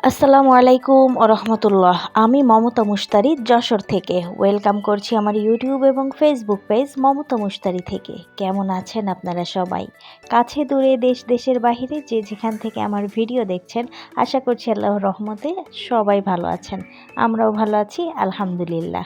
আসসালামু আলাইকুম রহমতুল্লাহ। আমি মমতা মুশতারি যশোর থেকে ওয়েলকাম করছি আমার ইউটিউব এবং ফেসবুক পেজ মমতা মুশতারি থেকে। কেমন আছেন আপনারা সবাই? কাছে দূরে দেশের বাহিরে যে যেখান থেকে আমার ভিডিও দেখছেন, আশা করছি আল্লাহর রহমতে সবাই ভালো আছেন। আমরাও ভালো আছি আলহামদুলিল্লাহ।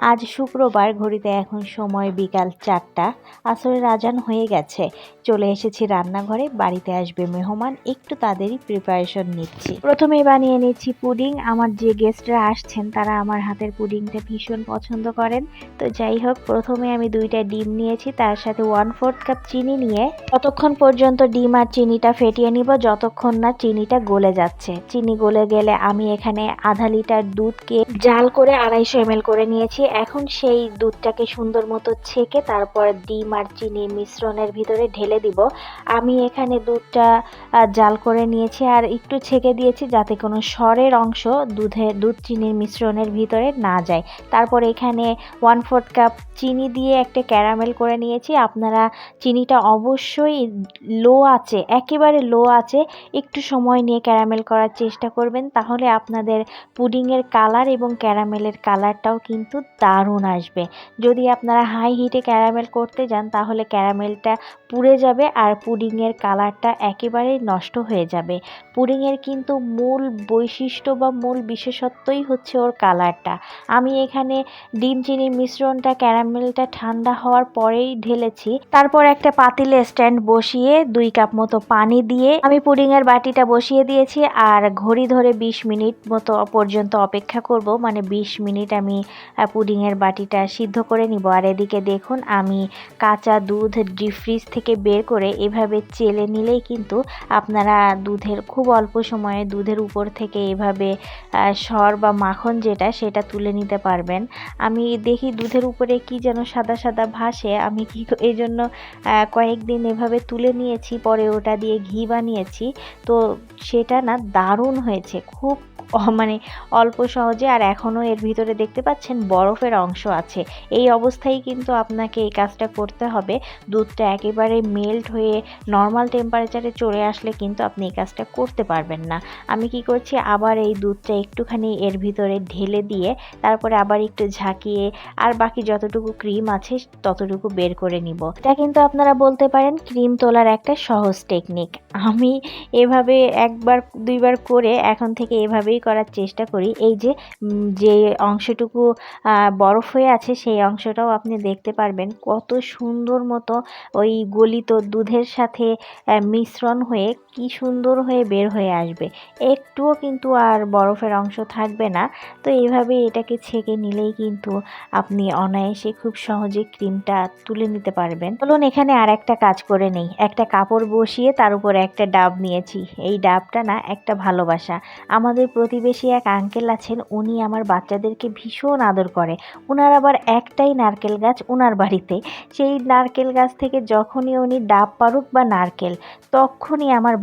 আজ শুক্রবার, ঘড়িতে এখন সময় বিকাল 4টা, আসরের আজান হয়ে গেছে। চলে এসেছি রান্নাঘরে। বাড়িতে আসবে মেহমান, একটু তাদেরই প্রিপারেশন নিচ্ছি। প্রথমেই বানিয়ে নিচ্ছি পুডিং। আমার যে গেস্টরা আসছেন তারা আমার হাতের পুডিংটা ভীষণ পছন্দ করেন। তো যাই হোক, প্রথমে আমি 2টা ডিম নিয়েছি, তার সাথে 1/4 কাপ চিনি নিয়ে ততক্ষণ পর্যন্ত ডিম আর চিনিটা ফেটিয়ে নিব যতক্ষণ না চিনিটা গলে যাচ্ছে। চিনি গলে গেলে আমি এখানে আধা লিটার দুধকে জাল করে 250 ml করে নিয়েছি। এখন সেই দুধটাকে সুন্দর মতো ছেঁকে তারপর ডিম আর চিনির মিশ্রণের ভিতরে ঢেলে দিব। আমি এখানে দুধটা জাল করে নিয়েছি আর একটু ছেঁকে দিয়েছি যাতে কোনো সরের অংশ দুধ চিনির মিশ্রণের ভিতরে না যায়। তারপর এখানে 1/4 কাপ চিনি দিয়ে একটা ক্যারামেল করে নিয়েছি। আপনারা চিনিটা অবশ্যই লো আঁচে, একেবারে লো আঁচে একটু সময় নিয়ে ক্যারামেল করার চেষ্টা করবেন, তাহলে আপনাদের পুডিংয়ের কালার এবং ক্যারামেলের কালারটাও কিন্তু দারুণ আসবে। যদি আপনারা হাই হিটে ক্যারামেল করতে যান তাহলে ক্যারামেলটা পুড়ে যাবে আর পুডিংয়ের কালারটা একেবারেই নষ্ট হয়ে যাবে। পুডিংয়ের কিন্তু মূল বৈশিষ্ট্য বা মূল বিশেষত্বই হচ্ছে ওর কালারটা। আমি এখানে ডিম চিনির মিশ্রণটা ক্যারামেলটা ঠান্ডা হওয়ার পরেই ঢেলেছি। তারপর একটা পাতিলে স্ট্যান্ড বসিয়ে 2 কাপ মতো পানি দিয়ে আমি পুডিংয়ের বাটিটা বসিয়ে দিয়েছি আর ঘড়ি ধরে 20 মিনিট মতো পর্যন্ত অপেক্ষা করব। মানে 20 মিনিট আমি পুডিংয়ের বাটিটা সিদ্ধ করে নিব। আর এদিকে দেখুন, আমি কাঁচা দুধ ডিপ ফ্রিজ থেকে বের করে এভাবে চেলে নিলেই কিন্তু আপনারা দুধের খুব অল্প সময়ে দুধের উপর থেকে এভাবে সর বা মাখন যেটা সেটা তুলে নিতে পারবেন। আমি দেখি দুধের উপরে কি যেন সাদা সাদা ভাসে, আমি কি এই জন্য কয়েকদিন এভাবে তুলে নিয়েছি, পরে ওটা দিয়ে ঘি বানিয়েছি। তো সেটা না দারুণ হয়েছে, খুব মানে অল্প সহজে। আর এখনও এর ভিতরে দেখতে পাচ্ছেন বরফের অংশ আছে। এই অবস্থায় কিন্তু আপনাকে এই কাজটা করতে হবে। দুধটা একেবারে মেল্ট হয়ে নর্মাল টেম্পারেচারে চলে আসলে কিন্তু আপনি এই কাজটা করতে পারবেন না। আমি কি করছি, আবার এই দুধটা একটুখানি এর ভিতরে ঢেলে দিয়ে তারপরে আবার একটু ঝাঁকিয়ে আর বাকি যতটুকু ক্রিম আছে ততটুকু বের করে নিব। এটা কিন্তু আপনারা বলতে পারেন ক্রিম তোলার একটা সহজ টেকনিক। আমি এভাবে 1-2বার করে এখন থেকে এভাবেই করার চেষ্টা করি। এই যে অংশটুকু বরফ হয়ে আছে সেই অংশটাও আপনি দেখতে পারবেন কত সুন্দর মতো ওই গলিত দুধের সাথে মিশ্রণ হয়ে কি সুন্দর হয়ে বের হয়ে আসবে। একটুও কিন্তু আর বরফের অংশ থাকবে না। তো এইভাবে এটাকে ছেঁকে নিলেই কিন্তু আপনি অনায়াসে খুব সহজে ক্রিমটা তুলে নিতে পারবেন। চলুন এখানে আর একটা কাজ করে নেই। একটা কাপড় বসিয়ে তার উপরে একটা ডাব নিয়েছি। এই ডাবটা না একটা ভালোবাসা। আমাদের প্রতিবেশী এক আঙ্কেল আছেন, উনি আমার বাচ্চাদেরকে ভীষণ আদর করে। উনার আবার একটাই নারকেল গাছ উনার বাড়িতে। সেই নারকেল গাছ থেকে যখনই উনি ডাব পারুক বা নারকেল, তখনই আমার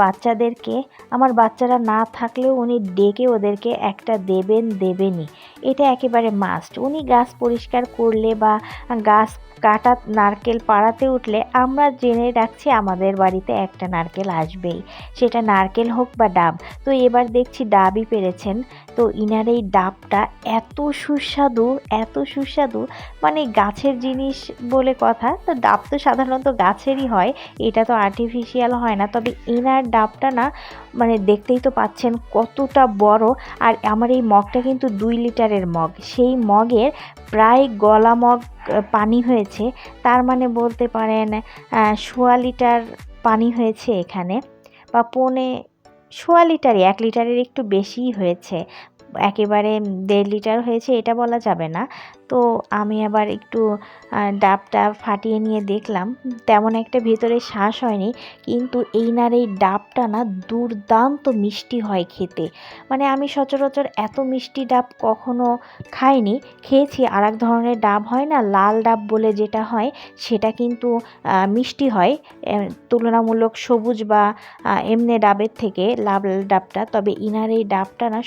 বাচ্চারা না থাকলেও উনি ডেকে ওদেরকে একটা দেবেনই। এটা একেবারে মাস্ট। উনি গাছ পরিষ্কার করলে বা গাছ কাটা নারকেল পাড়াতে উঠলে আমরা জেনে রাখছি আমাদের বাড়িতে একটা নারকেল আসবেই, সেটা নারকেল হোক বা ডাব। তো এবার দেখছি ডাবই পেরেছেন। তো ইনার এই ডাবটা এত সুস্বাদু, মানে গাছের জিনিস বলে কথা। তো ডাব তো সাধারণত গাছেরই হয়, এটা তো আর্টিফিশিয়াল হয় না। তবে ইনার ডাবটা না, মানে দেখতেই তো পাচ্ছেন কতটা বড়। আর আমার এই মগটা কিন্তু 2 লিটারের মগ। সেই মগের প্রায় গলা মগ পানি হয়েছে। তার মানে বলতে পারেন 1.25 লিটার পানি হয়েছে এখানে, বা সোয়া লিটারই, 1 লিটারের একটু বেশিই হয়েছে। একেবারে 1.5 লিটার হয়েছে এটা বলা যাবে না। তো আমি আবার একটু ডাবটা ফাটিয়ে নিয়ে দেখলাম, তেমন একটা ভেতরে শ্বাস হয়নি। কিন্তু এই ডাবটা না দুর্দান্ত মিষ্টি হয় খেতে। মানে আমি সচরাচর এত মিষ্টি ডাব কখনো খাইনি। খেয়েছি আর এক ধরনের ডাব হয় না, লাল ডাব বলে যেটা হয়, সেটা কিন্তু মিষ্টি হয় তুলনামূলক সবুজ বা এমনি ডাবের থেকে, লাল ডাবটা। তবে ইনার এই ডাবটা না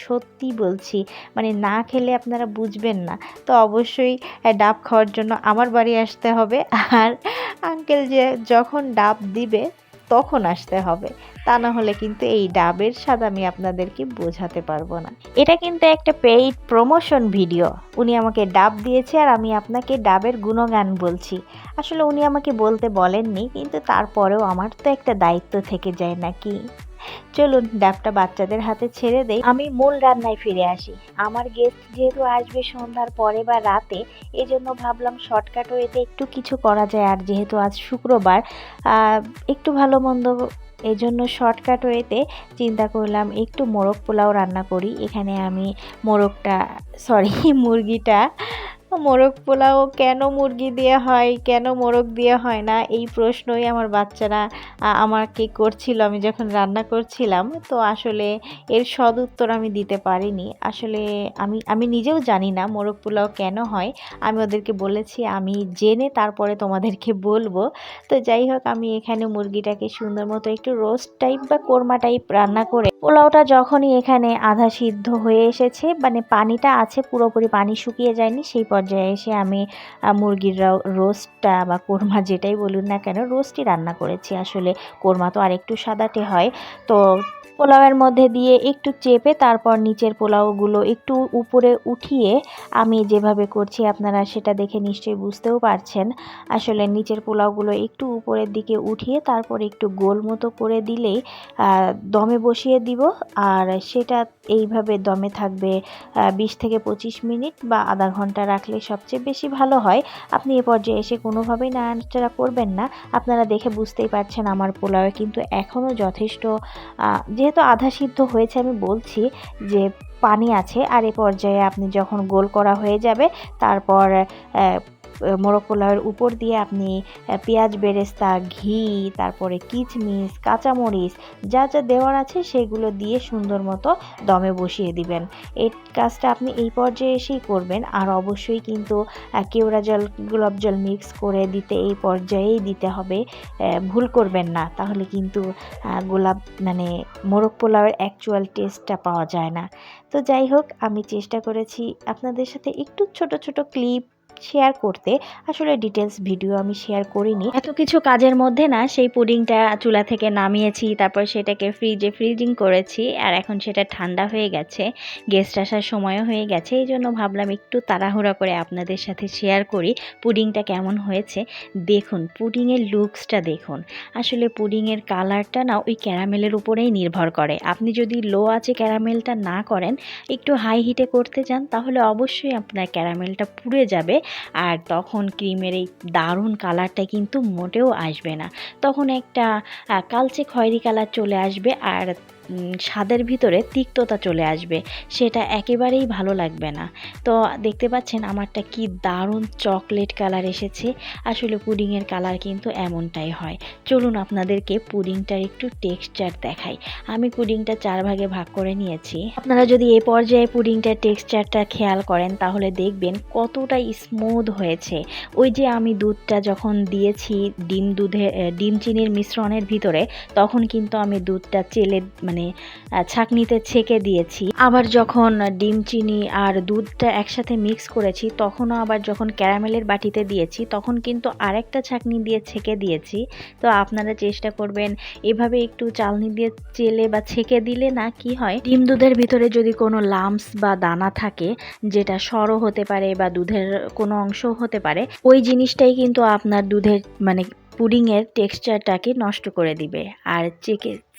সত্যি বলছি, মানে না খেলে আপনারা বুঝবেন না। তো অবশ্যই ডাব খাওয়ার জন্য আমার বাড়ি আসতে হবে। আর আঙ্কেল যে যখন ডাব দিবে তখন আসতে হবে, তা না হলে কিন্তু এই ডাবের স্বাদ আমি আপনাদেরকে বোঝাতে পারবো না। এটা কিন্তু একটা পেইড প্রমোশন ভিডিও। উনি আমাকে ডাব দিয়েছে আর আমি আপনাকে ডাবের গুণগান বলছি। আসলে উনি আমাকে বলতে বলেননি, কিন্তু তারপরেও আমার তো একটা দায়িত্ব থেকে যায় নাকি। চলুন ডাবটা বাচ্চাদের হাতে ছেড়ে দেই, আমি মূল রান্নায় ফিরে আসি। আমার গেস্ট যেহেতু আসবে সন্ধ্যার পরে বা রাতে, এজন্য ভাবলাম শর্টকাট ওয়েতে একটু কিছু করা যায়। আর যেহেতু আজ শুক্রবার, একটু ভালো মন্দ, এজন্য শর্টকাট ওয়েতে চিন্তা করলাম একটু মোরগ পোলাও রান্না করি। এখানে আমি মোরগটা, সরি, মুরগিটা, মোরগ পোলাও কেন মুরগি দিয়ে হয়, কেন মোরগ দিয়ে হয় না, এই প্রশ্নই আমার বাচ্চারা আমাকে করছিল আমি যখন রান্না করছিলাম। তো আসলে এর সদুত্তর আমি দিতে পারিনি। আসলে আমি নিজেও জানি না মোরগ পোলাও কেন হয়। আমি ওদেরকে বলেছি আমি জেনে তারপরে তোমাদেরকে বলবো। তো যাই হোক, আমি এখানে মুরগিটাকে সুন্দর মতো একটু রোস্ট টাইপ বা কোরমা টাইপ রান্না করে, পোলাওটা যখনই এখানে আধা সিদ্ধ হয়ে এসেছে, মানে পানিটা আছে, পুরোপুরি পানি শুকিয়ে যায়নি, সেই পর্যায়ে এসে আমি মুরগির রোস্টটা বা কোরমা যেটাই বলুন না কেন, রোস্টই রান্না করেছি। আসলে কোরমা তো আরেকটু সাদাটে হয়। তো পোলাওয়ের মধ্যে দিয়ে একটু চেপে তারপর নিচের পোলাওগুলো একটু উপরে উঠিয়ে, আমি যেভাবে করছি আপনারা সেটা দেখে নিশ্চয়ই বুঝতেও পারছেন। আসলে নিচের পোলাওগুলো একটু উপরের দিকে উঠিয়ে তারপর একটু গোল মতো করে দিলেই দমে বসিয়ে দিব। আর সেটা এইভাবে দমে থাকবে 20 থেকে 25 মিনিট বা আধা ঘন্টা রাখলে সবচেয়ে বেশি ভালো হয়। আপনি এ পর্যায়ে এসে কোনোভাবেই নাড়াচাড়া করবেন না। আপনারা দেখে বুঝতেই পারছেন আমার পোলাওয়ে কিন্তু এখনও যথেষ্ট, যেহেতু আধা সিদ্ধ হয়েছে, আমি বলছি যে পানি আছে। আর এ পর্যায়ে আপনি যখন গোল করা হয়ে যাবে, তারপর মোরগ পোলাওয়ের উপর দিয়ে আপনি পেঁয়াজ বেরেস্তা, ঘি, তারপরে কিচমিচ, কাঁচামরিচ, যা যা দেওয়ার আছে সেগুলো দিয়ে সুন্দর মতো দমে বসিয়ে দিবেন। এই কাজটা আপনি এই পর্যায়ে এসেই করবেন। আর অবশ্যই কিন্তু কেওড়া জল, গোলাপ জল মিক্স করে দিতে এই পর্যায়েই দিতে হবে, ভুল করবেন না, তাহলে কিন্তু মানে মোরগ পোলাওয়ের অ্যাকচুয়াল টেস্টটা পাওয়া যায় না। তো যাই হোক, আমি চেষ্টা করেছি আপনাদের সাথে একটু ছোট ছোট ক্লিপ শেয়ার করতে। আসলে ডিটেলস ভিডিও আমি শেয়ার করিনি। এত কিছু কাজের মধ্যে না, সেই পুডিংটা চুলা থেকে নামিয়েছি, তারপর সেটাকে ফ্রিজিং করেছি, আর এখন সেটা ঠান্ডা হয়ে গেছে, গেস্ট আসার সময়ও হয়ে গেছে। এই জন্য ভাবলাম একটু তাড়াহুড়া করে আপনাদের সাথে শেয়ার করি পুডিংটা কেমন হয়েছে। দেখুন পুডিংয়ের লুকসটা দেখুন। আসলে পুডিংয়ের কালারটা না ওই ক্যারামেলের উপরেই নির্ভর করে। আপনি যদি লো আঁচে ক্যারামেলটা না করেন, একটু হাই হিটে করতে যান, তাহলে অবশ্যই আপনার ক্যারামেলটা পুড়ে যাবে। আর তখন ক্রিমের এই দারুণ কালারটা কিন্তু মোটেও আসবে না। তখন একটা কালচে খয়েরি কালার চলে আসবে, আর স্বাদের ভিতরে তিক্ততা চলে আসবে, সেটা একেবারেই ভালো লাগবে না। তো দেখতে পাচ্ছেন আমারটা কি দারুণ চকলেট কালার এসেছে। আসলে পুডিংয়ের কালার কিন্তু এমনটাই হয়। চলুন আপনাদেরকে পুডিংটার একটু টেক্সচার দেখাই। আমি পুডিংটা 4 ভাগে ভাগ করে নিয়েছি। আপনারা যদি এই পর্যায়ে পুডিংটার টেক্সচারটা খেয়াল করেন, তাহলে দেখবেন কতটা স্মুথ হয়েছে। ওই যে আমি দুধটা যখন দিয়েছি ডিম চিনির মিশ্রণের ভিতরে, তখন কিন্তু আমি দুধটা চেলে মানে ছাঁকনিতে ছেঁকে দিয়েছি। আবার যখন ডিম চিনি আর দুধটা একসাথে মিক্স করেছি, তখনও আবার যখন ক্যারামেলের বাটিতে দিয়েছি, তখন কিন্তু আরেকটা ছাঁকনি দিয়ে ছেঁকে দিয়েছি। তো আপনারা চেষ্টা করবেন এভাবে একটু চালনি দিয়ে চেলে বা ছেঁকে দিলে না কি হয়, ডিম দুধের ভিতরে যদি কোনো লাম্পস বা দানা থাকে, যেটা সরও হতে পারে বা দুধের কোনো অংশও হতে পারে, ওই জিনিসটাই কিন্তু আপনার দুধের মানে পুডিংয়ের টেক্সচারটাকে নষ্ট করে দিবে। আর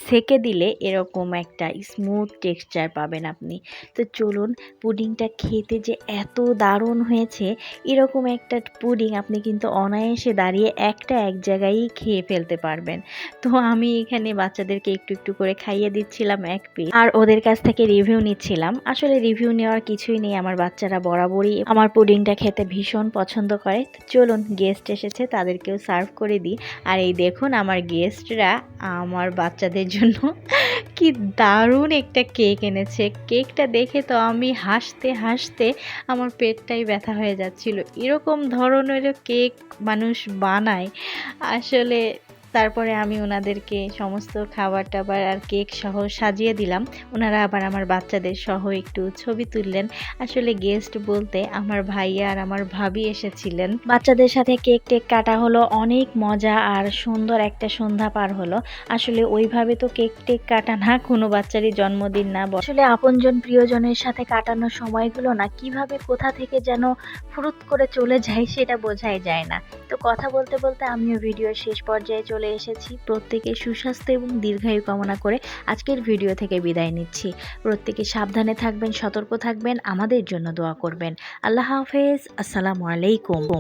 সেকে দিলে এরকম একটা স্মুথ টেক্সচার পাবেন আপনি। তো চলুন, পুডিংটা খেতে যে এত দারুণ হয়েছে, এরকম একটা পুডিং আপনি কিন্তু অনায়াসে দাঁড়িয়ে এক জায়গায়ই খেয়ে ফেলতে পারবেন। তো আমি এখানে বাচ্চাদেরকে একটু একটু করে খাইয়ে দিচ্ছিলাম এক পিস, আর ওদের কাছ থেকে রিভিউ নিচ্ছিলাম। আসলে রিভিউ নেওয়ার কিছুই নেই, আমার বাচ্চারা বরাবরই আমার পুডিংটা খেতে ভীষণ পছন্দ করে। তো চলুন, গেস্ট এসেছে, তাদেরকেও সার্ভ করে দিই। আর এই দেখুন আমার গেস্টরা আমার বাচ্চাদের জন্য কি দারুণ একটা কেক এনেছে। কেকটা দেখে তো আমি হাসতে হাসতে আমার পেটটাই ব্যথা হয়ে যাচ্ছিল। এরকম ধরনেরও কেক মানুষ বানায়, আসলে তারপরে আমি ওনাদেরকে সমস্ত খাবার-টাবার আর কেক সহ সাজিয়ে দিলাম। ওনারা আবার আমার বাচ্চাদের সহ একটু ছবি তুললেন। আসলে গেস্ট বলতে আমার ভাইয়া আর আমার ভাবি এসেছিলেন। বাচ্চাদের সাথে কেক-টেক কাটা হলো, অনেক মজা আর সুন্দর একটা সন্ধ্যা পার হলো। আসলে ওইভাবে তো কেক-টেক কাটা না, কোনো বাচ্চারই জন্মদিন না। আসলে আপনজন প্রিয়জনের সাথে কাটানো সময়গুলো না কিভাবে কোথা থেকে যেন ফুরুত করে চলে যায় সেটা বোঝাই যায় না। তো কথা বলতে বলতে আমিও ভিডিওর শেষ পর্যায়ে চলে এসেছি। প্রত্যেকের সুস্বাস্থ্য এবং দীর্ঘায়ু কামনা করে আজকের ভিডিও থেকে বিদায় নিচ্ছি। প্রত্যেকে সাবধানে থাকবেন, সতর্ক থাকবেন, আমাদের জন্য দোয়া করবেন। আল্লাহ হাফেজ। আসসালামু আলাইকুম।